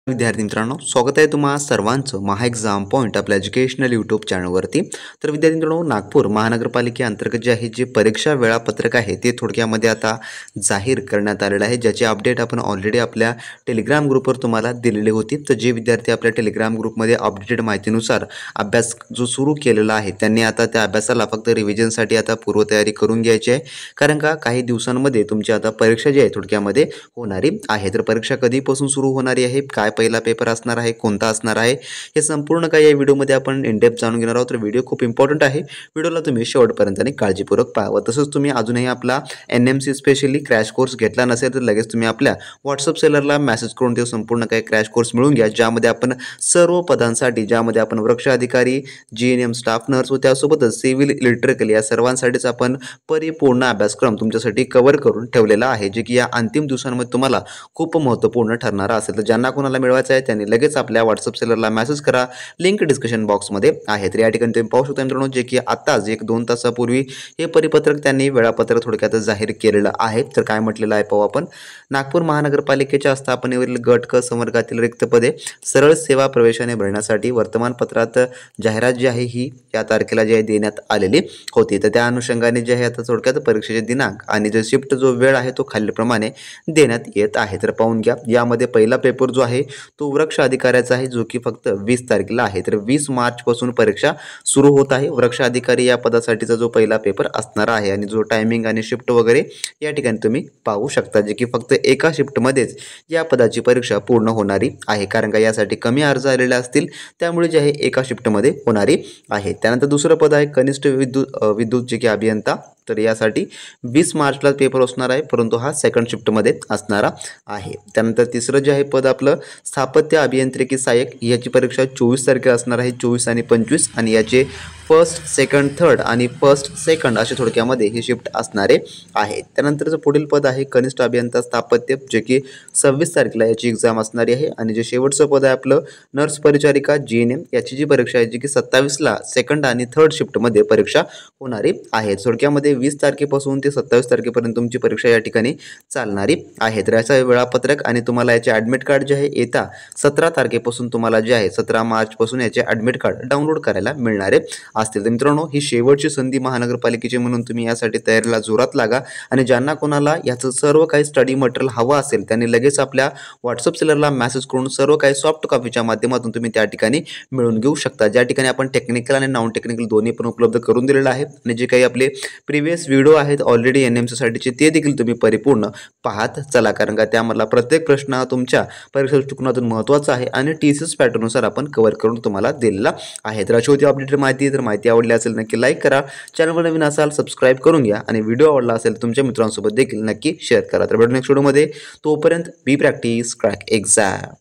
विद्यार्थी मित्रांनो, स्वागत आहे तुम्हा सर्वांचं महा एक्झाम पॉईंट आपल्या एज्युकेशनल यूट्यूब चॅनलवरती। तर विद्यार्थी मित्रांनो, नागपूर महानगरपालिकेअंतर्गत जे आहे जे परीक्षा वेळापत्रक आहे ते थोडक्यामध्ये आता जाहीर करण्यात आलेलं आहे, ज्याची अपडेट आपण ऑलरेडी आपल्या टेलिग्राम ग्रुपवर तुम्हाला दिलेली होती। तर जे विद्यार्थी आपल्या टेलिग्राम ग्रुपमध्ये अपडेटेड माहितीनुसार अभ्यास जो सुरू केलेला आहे त्यांनी आता त्या अभ्यासाला फक्त रिव्हिजनसाठी आता पूर्वतयारी करून घ्यायची आहे, कारण का काही दिवसांमध्ये तुमची आता परीक्षा जी आहे थोडक्यामध्ये होणारी आहे। तर परीक्षा कधीपासून सुरू होणारी आहे, काय पहिला पेपर असणार आहे, कोणता असणार आहे, हे संपूर्ण काही या व्हिडिओमध्ये आपण इन डेप्थ जाणून घेणार आहोत। तर व्हिडिओ खूप इम्पॉर्टंट आहे, व्हिडिओला तुम्ही शेवटपर्यंत आणि काळजीपूर्वक पाहावं। तसंच तुम्ही अजूनही आपला NMC स्पेशली क्रॅश कोर्स घेतला नसेल तर लगेच तुम्ही आपल्या व्हॉट्सअप सेलरला मेसेज करून ते संपूर्ण काही क्रॅश कोर्स मिळवून घ्या, ज्यामध्ये आपण सर्व पदांसाठी ज्यामध्ये आपण वृक्ष अधिकारी, GNM स्टाफ नर्स व त्यासोबतच सिव्हिल इलेक्ट्रिकल या सर्वांसाठीच आपण परिपूर्ण अभ्यासक्रम तुमच्यासाठी कव्हर करून ठेवलेला आहे, जे की या अंतिम दिवसांमध्ये तुम्हाला खूप महत्त्वपूर्ण ठरणार असेल। तर ज्यांना कोणाला मिळवायचं आहे त्यांनी लगेच आपल्या व्हॉट्सअप सेलरला मेसेज करा, लिंक डिस्क्रिप्शन बॉक्समध्ये आहे। तर या ठिकाणी तुम्ही पाहू शकता मित्रांनो, जे की आताच 1-2 तासापूर्वी हे परिपत्रक त्यांनी वेळापत्रक थोडक्यात जाहीर केलेलं आहे। तर काय म्हटलेलं आहे पाहू आपण। नागपूर महानगरपालिकेच्या स्थापनेवरील गट क संवर्गातील रिक्त पदे सरळ सेवा प्रवेशाने भरण्यासाठी वर्तमानपत्रात जाहिरात जी आहे ही या तारखेला जी आहे देण्यात आलेली होती। तर त्या अनुषंगाने जे आहे आता थोडक्यात परीक्षेचे दिनांक आणि जो शिफ्ट जो वेळ आहे तो खालीलप्रमाणे देण्यात येत आहे। तर पाहून घ्या, यामध्ये पहिला पेपर जो आहे तो वृक्ष अधिकाऱ्याचा आहे, जो की फक्त 20 तारखेला आहे। तर 20 मार्च पासून परीक्षा सुरू होत आहे। वृक्ष अधिकारी या पदासाठीचा जो पहिला पेपर असणार आहे आणि जो टायमिंग आणि शिफ्ट वगैरे या ठिकाणी तुम्ही पाहू शकता, जे की फक्त एका शिफ्टमध्येच या पदाची परीक्षा पूर्ण होणारी आहे, कारण का यासाठी कमी अर्ज आलेले असतील, त्यामुळे जे आहे एका शिफ्टमध्ये होणारी आहे। त्यानंतर दुसरं पद आहे कनिष्ठ विद्युत जे की अभियंता। तर यासाठी 20 मार्चला पेपर असणार आहे, परंतु हा सेकंड शिफ्टमध्ये असणारा आहे। त्यानंतर तिसरं जे आहे पद आपलं स्थापत्य अभियांत्रिकी सहाय्यक, याची परीक्षा 24 तारखेला असणार आहे, 24 आणि 25, आणि याचे फर्स्ट, सेकंड, थर्ड आणि फर्स्ट, सेकंड असे थोडक्यामध्ये ही शिफ्ट असणारे आहे। त्यानंतरचं पुढील पद आहे कनिष्ठ अभियंता स्थापत्य, जे की 26 तारखेला याची एक्झाम असणारी आहे। आणि जे शेवटचं पद आहे आपलं नर्स परिचारिका GNM, याची जी परीक्षा आहे जी की 27ला सेकंड आणि थर्ड शिफ्टमध्ये परीक्षा होणारी आहे। थोडक्यामध्ये 20 तारखेपासून ते 27 तारखेपर्यंत तुमची परीक्षा या ठिकाणी चालणारी आहे। तर याचं वेळापत्रक आणि तुम्हाला याचे ॲडमिट कार्ड जे आहे येता 17 तारखेपासून तुम्हाला जे आहे 17 मार्चपासून याचे ॲडमिट कार्ड डाउनलोड करायला मिळणारे असतील। तर मित्रांनो, ही शेवटची संधी महानगरपालिकेची, म्हणून तुम्ही यासाठी तयारीला जोरात लागा। आणि ज्यांना कोणाला याचं सर्व काही स्टडी मटेरियल हवं असेल त्यांनी लगेच आपल्या व्हॉट्सअप सेलरला मेसेज करून सर्व काही सॉफ्ट कॉपीच्या माध्यमातून तुम्ही त्या ठिकाणी मिळवून घेऊ शकता, ज्या ठिकाणी आपण टेक्निकल आणि नॉन टेक्निकल दोन्ही पण उपलब्ध करून दिलेलं आहे। आणि जे काही आपले प्रिव्हियस व्हिडिओ आहेत ऑलरेडी NMC साठीचे ते देखील तुम्ही परिपूर्ण पाहत चला, कारण का त्यामधला प्रत्येक प्रश्न हा तुमच्या परीक्षा दृष्टिकोनातून महत्त्वाचा आहे आणि TCS पॅटर्ननुसार आपण कव्हर करून तुम्हाला दिलेला आहे। तर अशी होती अपडेटेड माहिती। तर माहिती आवडली असेल नक्की लाईक करा, चॅनलवर नवीन असाल सबस्क्राईब करून घ्या, आणि व्हिडिओ आवडला असेल तुमच्या मित्रांसोबत देखील नक्की शेअर करा। तर भेटू नेक्स्ट व्हिडिओमध्ये, तोपर्यंत बी प्रॅक्टिस क्रॅक एक्झाम।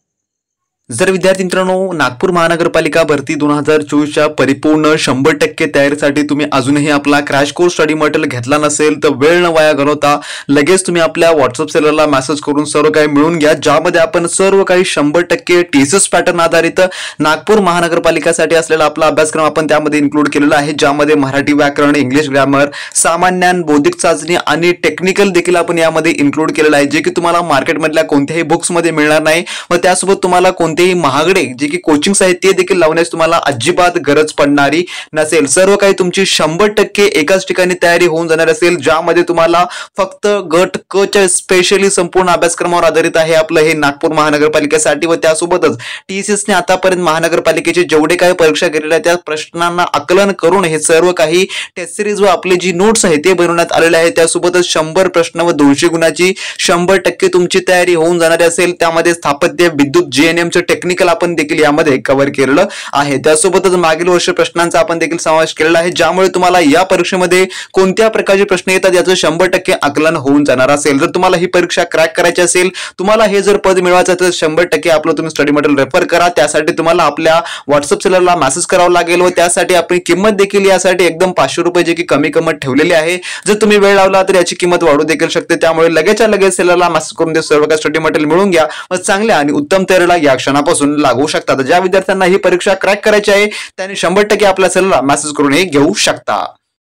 जर विद्यार्थी मित्रांनो, नागपूर महानगरपालिका भरती 2024च्या परिपूर्ण 100% तयारीसाठी तुम्ही अजूनही आपला क्रॅश कोर्स स्टडी मटेरियल घेतला नसेल तर वेळ न वाया घालवता लगेच तुम्ही आपल्या व्हॉट्सअप सेलरला मेसेज करून सर्व काही मिळवून घ्या, ज्यामध्ये आपण सर्व काही 100% TCS पॅटर्न आधारित नागपूर महानगरपालिकेसाठी असलेला आपला अभ्यासक्रम आपण त्यामध्ये इन्क्लूड केलेला आहे, ज्यामध्ये मराठी व्याकरण, इंग्लिश ग्रामर, सामान्य, बौद्धिक चाचणी आणि टेक्निकल देखील आपण यामध्ये इन्क्लूड केलेलं आहे, जे की तुम्हाला मार्केटमधल्या कोणत्याही बुक्समध्ये मिळणार नाही। व त्यासोबत तुम्हाला कोणतेही महागडे जे की कोचिंग आहे ते देखील लावण्यास तुम्हाला अजिबात गरज पडणारी नसेल। सर्व काही तुमची 100% एकाच ठिकाणी तयारी होऊन जाणार असेल, ज्यामध्ये तुम्हाला फक्त गट क च्या स्पेशली संपूर्ण अभ्यासक्रमावर आधारित आहे आपलं हे नागपूर महानगरपालिकेसाठी। व त्यासोबतच TCS ने आतापर्यंत महानगरपालिकेचे जेवढे काही परीक्षा केलेल्या त्या प्रश्नांना आकलन करून हे सर्व काही टेस्ट सिरीज व आपले जी नोट्स आहे ते बनवण्यात आलेले आहे। त्यासोबतच 100 प्रश्न व 200 गुणाची 100% तुमची तयारी होऊन जाणार असेल, त्यामध्ये स्थापत्य, विद्युत, GNM चे टेक्निकल आपण देखील यामध्ये कव्हर केलेलं आहे। त्यासोबतच मागील वर्ष प्रश्नांचा आपण देखील समावेश केलेला आहे, ज्यामुळे तुम्हाला या परीक्षेमध्ये कोणत्या प्रकारचे प्रश्न येतात याचं 100% आकलन होऊन जाणार असेल। जर तुम्हाला ही परीक्षा क्रॅक करायची असेल, तुम्हाला हे जर पद मिळवायचं तर 100% आपलं तुम्ही स्टडी मटेरियल रेफर करा। त्यासाठी तुम्हाला आपल्या व्हॉट्सअप सेलरला मेसेज करावा लागेल व त्यासाठी आपली किंमत देखील यासाठी एकदम 500 रुपये जे की कमी किंमत ठेवलेली आहे। जर तुम्ही वेळ लावला तर याची किंमत वाढू देखील शकते, त्यामुळे लगेचच्या लगेच सेलरला मेसेज करून ते सर्व काही स्टडी मटेरियल मिळवून घ्या व चांगल्या आणि उत्तम तयारीला या क्षणापासून लागू शकता। ज्या विद्यार्थ्यांना ही परीक्षा क्रॅक करायची आहे त्यांनी 100% आपल्या सेलरला मेसेज करून हे घेऊ शकता।